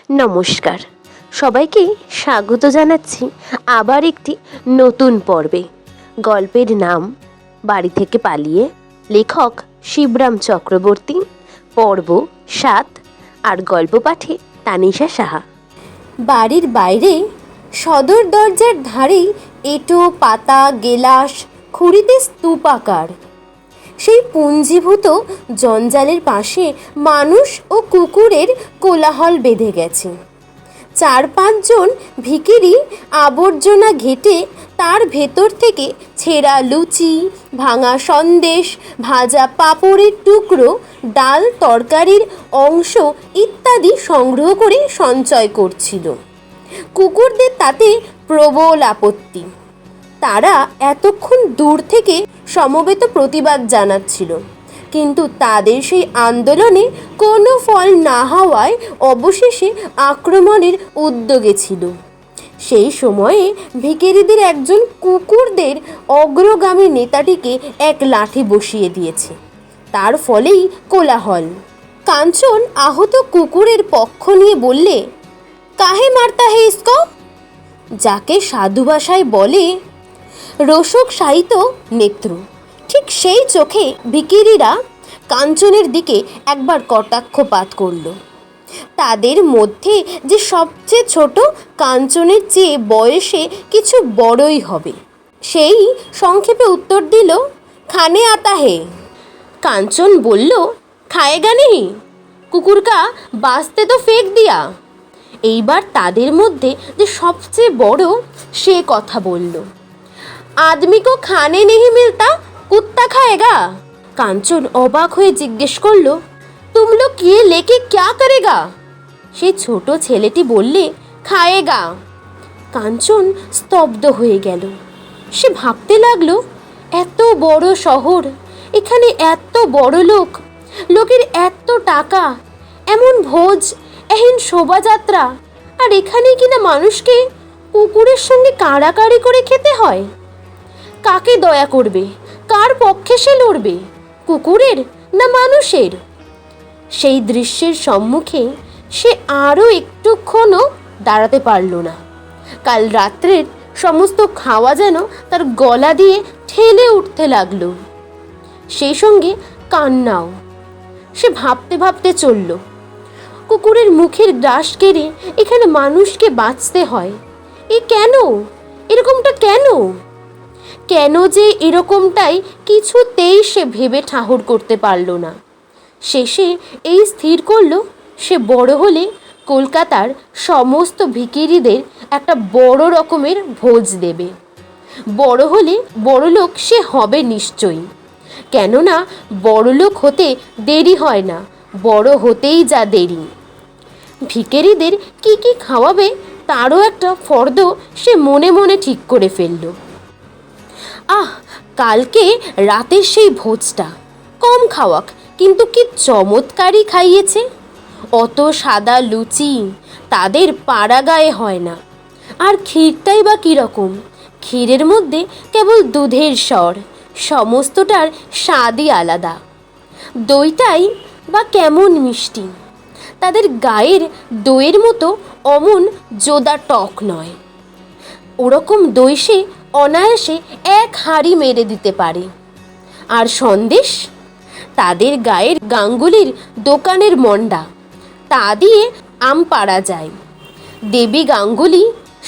নমস্কার, সবাইকে স্বাগত জানাচ্ছি আবার একটি নতুন পর্বে। গল্পের নাম বাড়ি থেকে পালিয়ে, লেখক শিবরাম চক্রবর্তী, পর্ব 7, আর গল্প পাঠে তানিশা সাহা। বাড়ির বাইরে সদর দরজার ধারেই এঁটো পাতা গেলাস খুঁড়িতে স্তূপাকার সেই পুঞ্জীভূত জঞ্জালের পাশে মানুষ ও কুকুরের কোলাহল বেঁধে গেছে। 4-5 জন ভিখিরি আবর্জনা ঘেটে তার ভেতর থেকে ছেঁড়া লুচি, ভাঙা সন্দেশ, ভাজা পাঁপড়ের টুকরো, ডাল তরকারির অংশ ইত্যাদি সংগ্রহ করে সঞ্চয় করছিল। কুকুরদের তাতে প্রবল আপত্তি। তারা এতক্ষণ দূর থেকে সমবেত প্রতিবাদ জানাচ্ছিল, কিন্তু তাদের সেই আন্দোলনে কোনো ফল না হওয়ায় অবশেষে আক্রমণের উদ্যোগে ছিল। সেই সময়ে ভিখিরিদের একজন কুকুরদের অগ্রগামী নেতাটিকে এক লাঠি বসিয়ে দিয়েছে। তার ফলেই কোলাহল। কাঞ্চন আহত কুকুরের পক্ষ নিয়ে বললে, কাহে মারতা হে ইসকো? যাকে সাধু ভাষায় বলে রোষক সাহিত্য নেত্র। ঠিক সেই চোখে ভিখিরিরা কাঞ্চনের দিকে একবার কটাক্ষপাত করল। তাদের মধ্যে যে সবচেয়ে ছোট কাঞ্চনের চেয়ে বয়সে কিছু বড়ই হবে, সেই সংক্ষেপে উত্তর দিল, খানে আতা হে। কাঞ্চন বলল, খায়েগা নেহি, কুকুর কা বাস্তে তো ফেক দিয়া। এইবার তাদের মধ্যে যে সবচেয়ে বড় সে কথা বলল, আদমি কো খানে নেহি মিলতা, কুত্তা খায়েগা। কাঞ্চন অবাক হয়ে জিজ্ঞেস করলো, তুম লোগ ये लेके क्या करेगा? সেই ছোট ছেলেটি বললে, খায়েগা। কাঞ্চন স্তব্ধ হয়ে গেল। সে ভাবতে লাগলো, এত বড় শহর, এখানে এত বড় লোক, লোকের এত টাকা, এমন ভোজ, এহেন শোভাযাত্রা, আর এখানে কিনা মানুষকে কুকুরের সঙ্গে কাড়াকাড়ি করে খেতে হয়। কাকে দয়া করবে? কার পক্ষে সে লড়বে? কুকুরের না মানুষের? সেই দৃশ্যের সম্মুখে সে আরও একটুক্ষণও দাঁড়াতে পারল না। কাল রাত্রের সমস্ত খাওয়া যেন তার গলা দিয়ে ঠেলে উঠতে লাগলো, সেই সঙ্গে কান্নাও। সে ভাবতে ভাবতে চলল, কুকুরের মুখের গ্রাস কেড়ে এখানে মানুষকে বাঁচতে হয়। এ কেন? এরকমটা কেন? কেন যে এরকমটাই কিছুতেই সে ভেবে ঠাহর করতে পারল না। শেষে এই স্থির করলো, সে বড় হলে কলকাতার সমস্ত ভিখিরিদের একটা বড় রকমের ভোজ দেবে। বড় হলে বড়লোক সে হবে নিশ্চয়ই, কেননা বড়লোক হতে দেরি হয় না, বড় হতেই যা দেরি। ভিখিরিদের কি কি খাওয়াবে তারও একটা ফর্দ সে মনে মনে ঠিক করে ফেলল। কালকে রাতের সেই ভোজটা কম খাওয়াক, কিন্তু কি চমৎকারই খাইয়েছে। অত সাদা লুচি তাদের পাড়া গায়ে হয় না। আর ক্ষীরটাই বা কীরকম? ক্ষীরের মধ্যে কেবল দুধের স্বর, সমস্তটার স্বাদই আলাদা। দইটাই বা কেমন মিষ্টি, তাদের গায়ের দইয়ের মতো অমন জোদা টক নয়। ওরকম দই সে অনায়াসে এক হাঁড়ি মেরে দিতে পারে। আর সন্দেশ, তাদের গায়ের গাঙ্গুলির দোকানের মন্ডা, তা দিয়ে আম পাড়া যায়। দেবী গাঙ্গুলি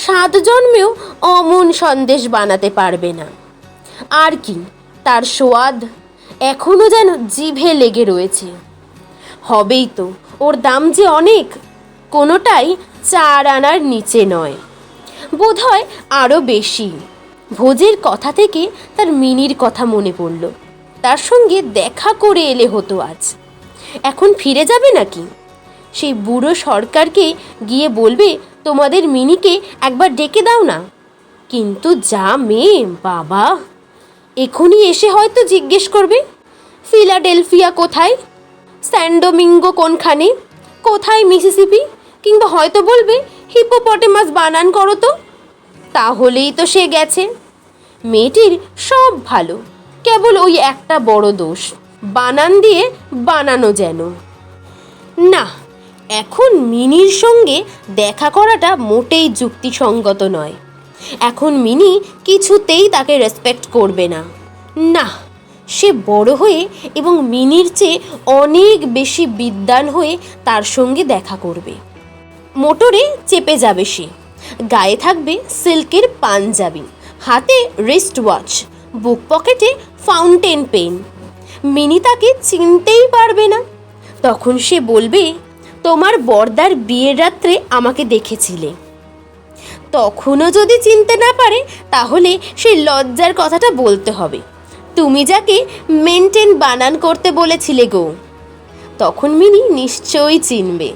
7 জন্মেও অমন সন্দেশ বানাতে পারবে না। আর কি তার সোয়াদ এখনো যেন জিভে লেগে রয়েছে। হবেই তো, ওর দাম যে অনেক, কোনোটাই 4 আনার নিচে নয়, বোধহয় আরও বেশি। ভোজের কথা থেকে তার মিনির কথা মনে পড়ল। তার সঙ্গে দেখা করে এলে হতো আজ। এখন ফিরে যাবে নাকি? সেই বুড়ো সরকারকে গিয়ে বলবে, তোমাদের মিনিকে একবার ডেকে দাও না। কিন্তু যা মেয়ে বাবা, এখনই এসে হয়তো জিজ্ঞেস করবে, ফিলাডেলফিয়া কোথায়, স্যান ডোমিঙ্গো কোনখানে, কোথায় মিসিসিপি, কিংবা হয়তো বলবে হিপোপটেমাস বানান করো তো। তাহলেই তো সে গেছে। মেয়েটির সব ভালো, কেবল ওই একটা বড় দোষ, বানান দিয়ে বানানো যেন। না, এখন মিনির সঙ্গে দেখা করাটা মোটেই যুক্তিসঙ্গত নয়। এখন মিনি কিছুতেই তাকে রেসপেক্ট করবে না। না, সে বড় হয়ে এবং মিনির চেয়ে অনেক বেশি বিদ্বান হয়ে তার সঙ্গে দেখা করবে। মোটরে চেপে যাবে সে, গায়ে থাকবে সিল্কের পাঞ্জাবি, হাতে রিস্ট ওয়াচ, বুক পকেটে ফাউন্টেন পেন। মিনি তাকে চিনতেই পারবে না। তখন সে বলবে, তোমার বর্দার বিয়ের রাত্রে আমাকে দেখেছিলে। তখনও যদি চিনতে না পারে তাহলে সেই লজ্জার কথাটা বলতে হবে, তুমি যাকে মেনটেন বানান করতে বলেছিলে গো। তখন মিনি নিশ্চয়ই চিনবে।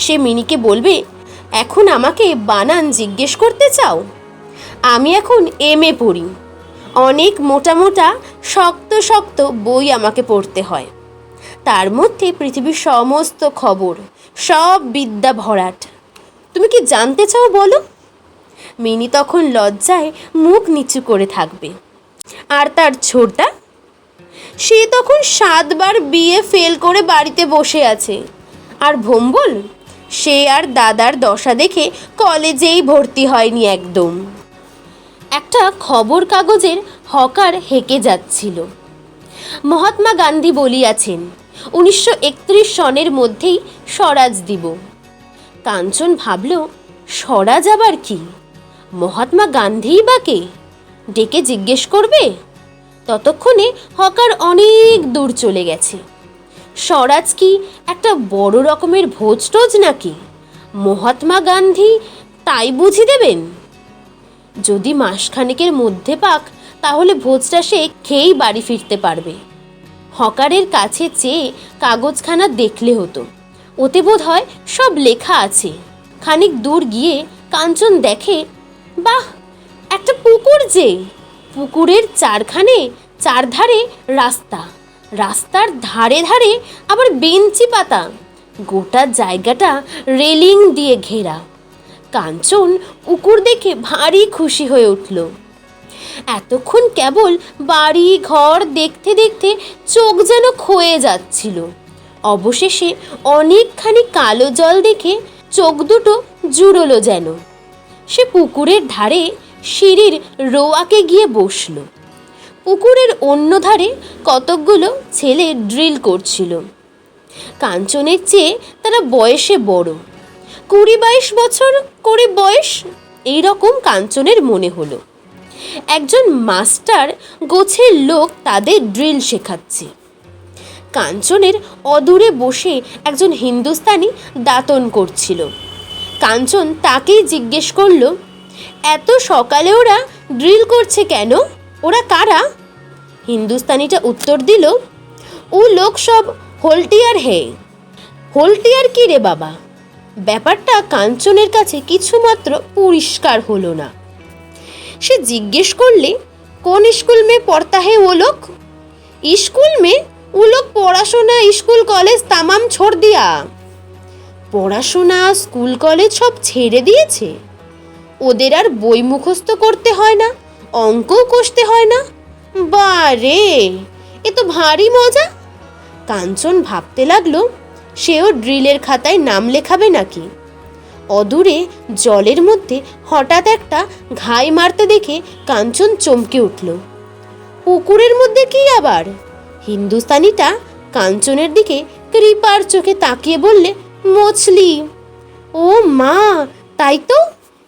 সে মিনিকে বলবে, এখন আমাকে বানান জিজ্ঞেস করতে চাও? আমি এখন এমএ পড়ি, অনেক মোটা মোটা শক্ত শক্ত বই আমাকে পড়তে হয়, তার মধ্যে পৃথিবীর সমস্ত খবর, সব বিদ্যা ভরাট। তুমি কি জানতে চাও বলো? মিনি তখন লজ্জায় মুখ নিচু করে থাকবে। আর তার ছোটা, সে তখন 7 বার বিয়ে ফেল করে বাড়িতে বসে আছে। আর ভম্বল, সে আর দাদার দশা দেখে কলেজেই ভর্তি হয়নি একদম। একটা খবর কাগজের হকার হেঁকে যাচ্ছিল। মহাত্মা গান্ধী বলিয়াছেন 1931 সনের মধ্যেই স্বরাজ দিব। কাঞ্চন ভাবল, স্বরাজ আবার কি? মহাত্মা গান্ধীই বা কে? ডেকে জিজ্ঞেস করবে। ততক্ষণে হকার অনেক দূর চলে গেছে। স্বরাজ কি একটা বড় রকমের ভোজ টোজ নাকি? মহাত্মা গান্ধী তাই বুঝি দেবেন? যদি মাসখানেকের মধ্যে পাক তাহলে ভোজটা সে খেয়েই বাড়ি ফিরতে পারবে। হকারের কাছে চেয়ে কাগজখানা দেখলে হতো, ওতে বোধ হয় সব লেখা আছে। খানিক দূর গিয়ে কাঞ্চন দেখে, বাহ, একটা পুকুর যে! পুকুরের চারধারে রাস্তা, রাস্তার ধারে ধারে আবার বেঞ্চি পাতা, গোটা জায়গাটা রেলিং দিয়ে ঘেরা। কাঞ্চন পুকুর দেখে ভারী খুশি হয়ে উঠল। এতক্ষণ কেবল বাড়ি ঘর দেখতে দেখতে চোখ যেন ক্ষয়ে যাচ্ছিল। অবশেষে অনেকখানি কালো জল দেখে চোখ দুটো জুড়লো যেন। সে পুকুরের ধারে সিঁড়ির রোয়াকে গিয়ে বসল। পুকুরের অন্য ধারে কতকগুলো ছেলে ড্রিল করছিল। কাঞ্চনের চেয়ে তারা বয়সে বড়, 20-22 বছর করে বয়স, এইরকম কাঞ্চনের মনে হলো। একজন মাস্টার গোছের লোক তাদের ড্রিল শেখাচ্ছে। কাঞ্চনের অদূরে বসে একজন হিন্দুস্তানি দাঁতন করছিল। কাঞ্চন তাকেই জিজ্ঞেস করলো, এত সকালে ওরা ড্রিল করছে কেন? ওরা কারা? হিন্দুস্তানিটা উত্তর দিল, ও লোক সব হোলটিয়ার হে। হোলটিয়ার কি রে বাবা? ব্যাপারটা কাঞ্চনের কাছে কিছুমাত্র পরিষ্কার হলো না। সে জিজ্ঞেস করলে, কোন স্কুল মে পড়তা হে ও লোক? স্কুল মে? ও লোক পড়াশোনা স্কুল কলেজ তামাম ছোড় দিয়া। পড়াশোনা স্কুল কলেজ সব ছেড়ে দিয়েছে? ওদের আর বই মুখস্থ করতে হয় না, অঙ্কও কষতে হয় না? বারে, এ তো ভারী মজা। কাঞ্চন ভাবতে লাগলো, সেও ড্রিলের খাতায় নাম লেখাবে নাকি। অদূরে জলের মধ্যে হঠাৎ একটা ঘাই মারতে দেখে কাঞ্চন চমকে উঠল। পুকুরের মধ্যে কি আবার? হিন্দুস্তানিটা কাঞ্চনের দিকে কৃপার চোখে তাকিয়ে বললে, মছলি। ও মা, তাই তো,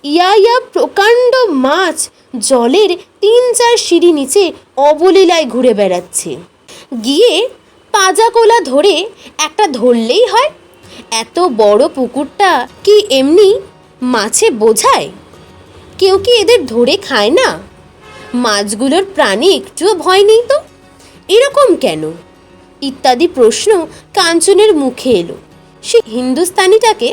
ইয়া প্রকাণ্ড মাছ জলের 3-4 সিঁড়ি নিচে অবলীলায় ঘুরে বেড়াচ্ছে। গিয়ে পাজাকোলা ধরে একটা ধরলেই হয়। এত বড় পুকুরটা কি এমনি মাছে বোঝায়? কেউ কি এদের ধরে খায় না? মাছগুলোর প্রাণে একটুও ভয় নেই তো, এরকম কেন? ইত্যাদি প্রশ্ন কাঞ্চনের মুখে এলো। সে হিন্দুস্তানিটাকে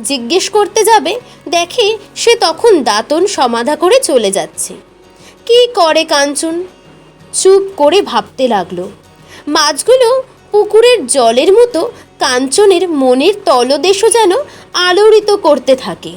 জিজ্ঞেস করতে যাবে, দেখে সে তখন দাঁতন সমাধা করে চলে যাচ্ছে। কি করে কাঞ্চন? চুপ করে ভাবতে লাগলো। মাছগুলো পুকুরের জলের মতো কাঞ্চনের মনের তলদেশও যেন আলোড়িত করতে থাকে।